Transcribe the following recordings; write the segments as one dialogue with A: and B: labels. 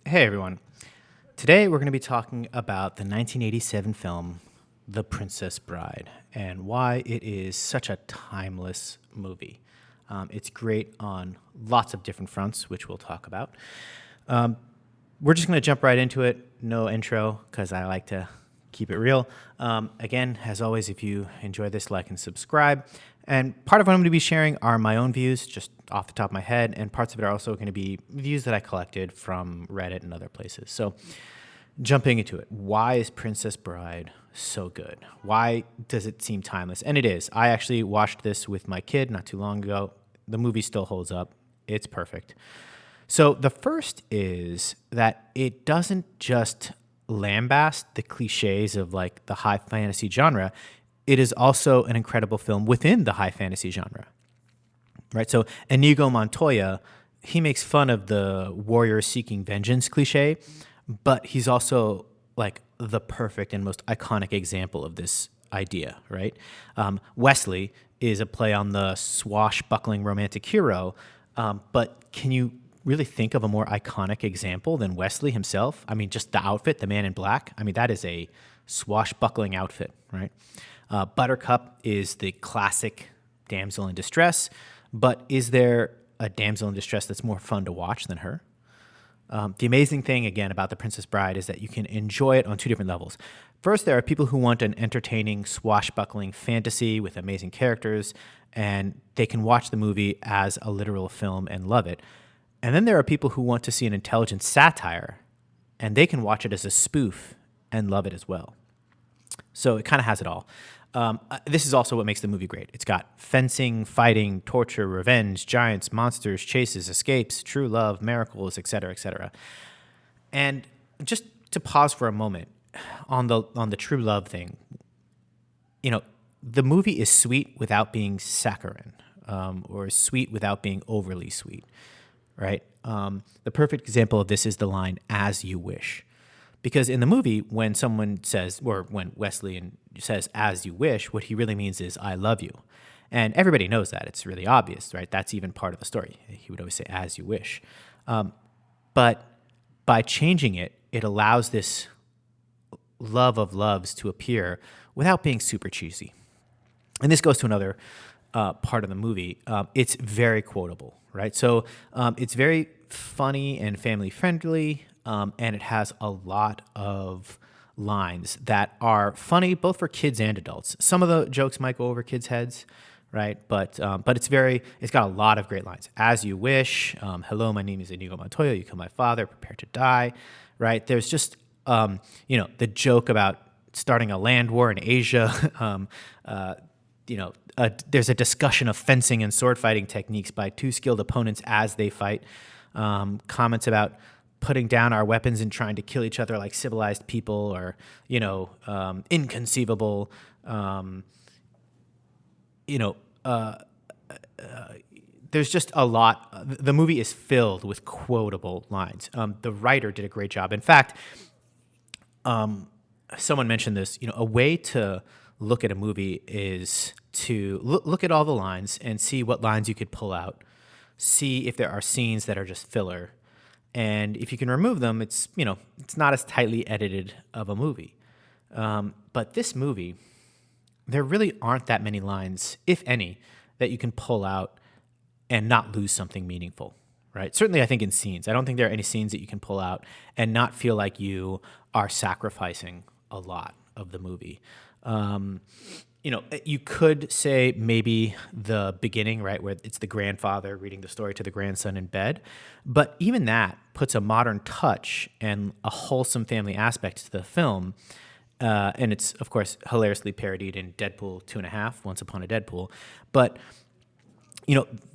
A: Hey everyone. Today we're going to be talking about the 1987 film The Princess Bride and why it is such a timeless movie. It's great on lots of different fronts, which we'll talk about. We're just going to jump right into it. No intro because I like to keep it real. Again, as always, if you enjoy this, like and subscribe. And part of what I'm going to be sharing are my own views, just off the top of my head, and parts of it are also going to be views that I collected from Reddit and other places. So, jumping into it, why is Princess Bride so good? Why does it seem timeless? And it is. I actually watched this with my kid not too long ago. The movie still holds up. It's perfect. So, the first is that it doesn't just lambast the cliches of like the high fantasy genre. It is also an incredible film within the high fantasy genre, right? So Inigo Montoya, he makes fun of the warrior seeking vengeance cliche, but he's also like the perfect and most iconic example of this idea, right? Wesley is a play on the swashbuckling romantic hero, but can you really think of a more iconic example than Wesley himself? I mean, just the outfit, the man in black. I mean, that is a swashbuckling outfit, right? Buttercup is the classic damsel in distress, but is there a damsel in distress that's more fun to watch than her? The amazing thing, again, about The Princess Bride is that you can enjoy it on two different levels. First, there are people who want an entertaining, swashbuckling fantasy with amazing characters, and they can watch the movie as a literal film and love it. And then there are people who want to see an intelligent satire, and they can watch it as a spoof and love it as well. So it kind of has it all. This is also what makes the movie great. It's got fencing, fighting, torture, revenge, giants, monsters, chases, escapes, true love, miracles, etc., etc. And just to pause for a moment on the true love thing, the movie is sweet without being saccharine, or sweet without being overly sweet, right? The perfect example of this is the line "as you wish." Because in the movie, when someone says, or when Wesley says, "as you wish," what he really means is, "I love you." And everybody knows that. It's really obvious, right? That's even part of the story. He would always say, "as you wish." But by changing it, it allows this love of loves to appear without being super cheesy. And this goes to another part of the movie. It's very quotable, right? So it's very funny and family friendly. And it has a lot of lines that are funny both for kids and adults. Some of the jokes might go over kids' heads, right? But it's got a lot of great lines. "As you wish," "Hello, my name is Inigo Montoya. You killed my father. Prepare to die," right? There's just the joke about starting a land war in Asia. There's a discussion of fencing and sword fighting techniques by two skilled opponents as they fight. Comments about putting down our weapons and trying to kill each other like civilized people, or inconceivable. There's just a lot. The movie is filled with quotable lines. The writer did a great job. In fact, someone mentioned this. A way to look at a movie is to look at all the lines and see what lines you could pull out. See if there are scenes that are just filler. And if you can remove them, it's not as tightly edited of a movie. But this movie, there really aren't that many lines, if any, that you can pull out and not lose something meaningful, right? Certainly, I think in scenes. I don't think there are any scenes that you can pull out and not feel like you are sacrificing a lot of the movie. You could say maybe the beginning, right, where it's the grandfather reading the story to the grandson in bed. But even that puts a modern touch and a wholesome family aspect to the film. And it's, of course, hilariously parodied in Deadpool 2.5, Once Upon a Deadpool. But,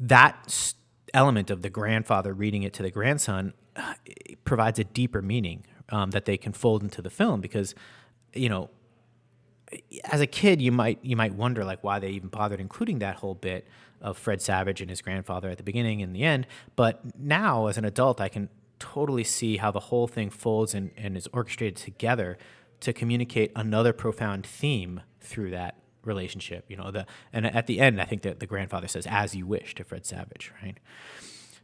A: that element of the grandfather reading it to the grandson provides a deeper meaning that they can fold into the film because, as a kid, you might wonder like why they even bothered including that whole bit of Fred Savage and his grandfather at the beginning and the end. But now, as an adult, I can totally see how the whole thing folds and is orchestrated together to communicate another profound theme through that relationship. And at the end, I think that the grandfather says, "as you wish," to Fred Savage, right?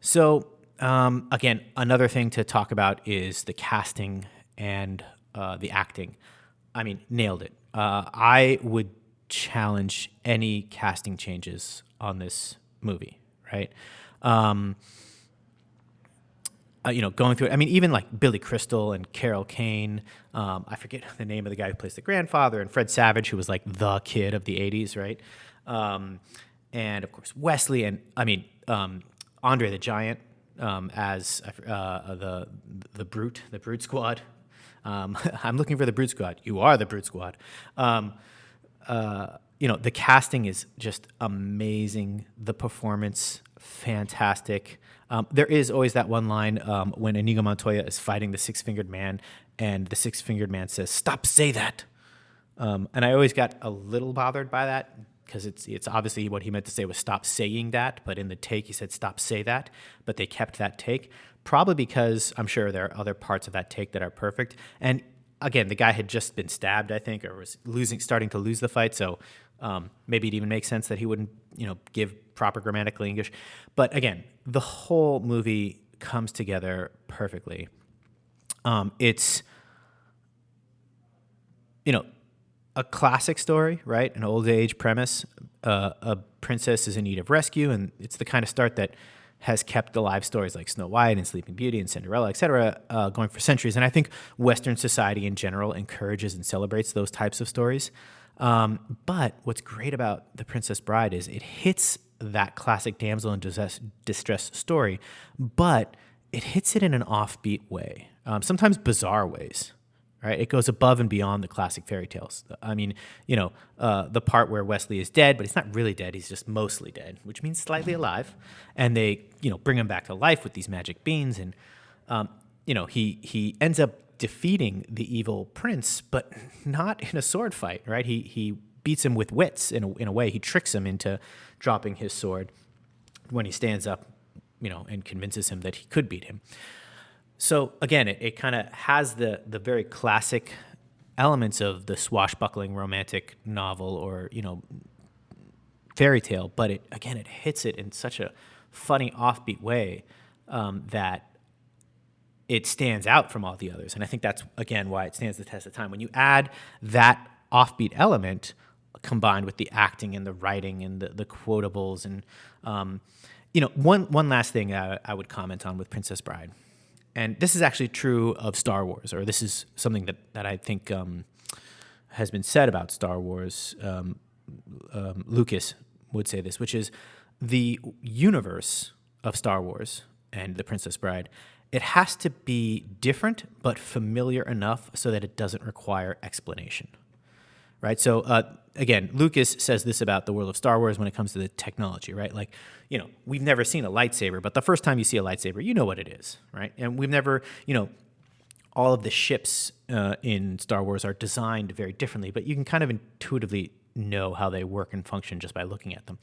A: So Again, another thing to talk about is the casting and the acting. I mean, nailed it. I would challenge any casting changes on this movie, right? Um, going through it. I mean, even like Billy Crystal and Carol Kane. I forget the name of the guy who plays the grandfather, and Fred Savage, who was like the kid of the '80s, right? And of course Wesley, and I mean Andre the Giant as the Brute Squad. I'm looking for the Brute Squad. You are the Brute Squad. The casting is just amazing. The performance, fantastic. There is always that one line when Inigo Montoya is fighting the Six-Fingered Man, and the Six-Fingered Man says, "Stop, say that." And I always got a little bothered by that because it's obviously what he meant to say was "stop saying that," but in the take he said "stop, say that," but they kept that take, probably because I'm sure there are other parts of that take that are perfect. And again, the guy had just been stabbed, I think, or was starting to lose the fight, so maybe it even makes sense that he wouldn't, give proper grammatical English. But again, the whole movie comes together perfectly. It's, a classic story, right? An old age premise. A princess is in need of rescue, and it's the kind of start that has kept alive stories like Snow White and Sleeping Beauty and Cinderella, et cetera, going for centuries. And I think Western society in general encourages and celebrates those types of stories. But what's great about The Princess Bride is it hits that classic damsel in distress story, but it hits it in an offbeat way, sometimes bizarre ways. Right, it goes above and beyond the classic fairy tales. I mean, the part where Wesley is dead, but he's not really dead; he's just mostly dead, which means slightly alive. And they, bring him back to life with these magic beans, and he ends up defeating the evil prince, but not in a sword fight. Right, he beats him with wits in a way. He tricks him into dropping his sword when he stands up, and convinces him that he could beat him. So again, it kind of has the very classic elements of the swashbuckling romantic novel or fairy tale, but it hits it in such a funny offbeat way that it stands out from all the others. And I think that's again why it stands the test of time. When you add that offbeat element combined with the acting and the writing and the quotables and one last thing I would comment on with Princess Bride. And this is actually true of Star Wars, or this is something that I think has been said about Star Wars. Lucas would say this, which is the universe of Star Wars and The Princess Bride, it has to be different but familiar enough so that it doesn't require explanation. Right? So again, Lucas says this about the world of Star Wars when it comes to the technology, right? Like, we've never seen a lightsaber, but the first time you see a lightsaber, you know what it is, right? And we've never, all of the ships in Star Wars are designed very differently, but you can kind of intuitively know how they work and function just by looking at them.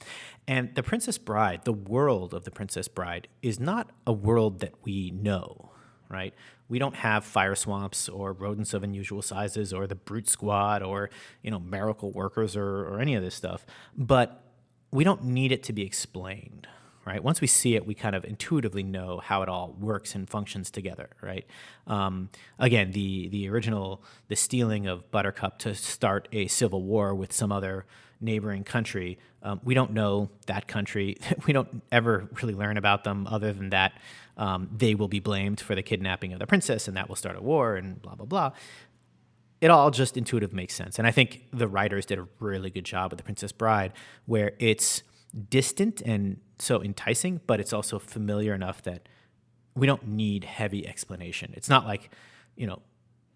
A: And The Princess Bride, the world of The Princess Bride, is not a world that we know, right? We don't have fire swamps or rodents of unusual sizes or the Brute Squad or, miracle workers or any of this stuff. But we don't need it to be explained, right? Once we see it, we kind of intuitively know how it all works and functions together, right? Again, the original, the stealing of Buttercup to start a civil war with some other neighboring country, we don't know that country. We don't ever really learn about them other than that they will be blamed for the kidnapping of the princess and that will start a war and blah, blah, blah. It all just intuitively makes sense. And I think the writers did a really good job with The Princess Bride where it's distant and so enticing, but it's also familiar enough that we don't need heavy explanation. It's not like,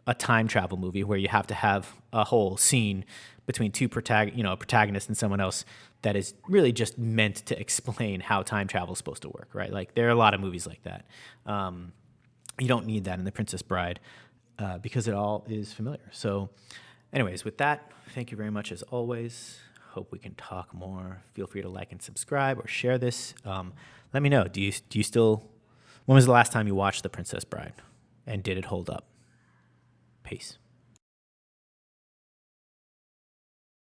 A: a time travel movie where you have to have a whole scene between a protagonist and someone else that is really just meant to explain how time travel is supposed to work, right? Like there are a lot of movies like that. You don't need that in The Princess Bride because it all is familiar. So anyways, with that, thank you very much as always. Hope we can talk more. Feel free to like and subscribe or share this. Let me know. Do you still? When was the last time you watched The Princess Bride, and did it hold up? Peace.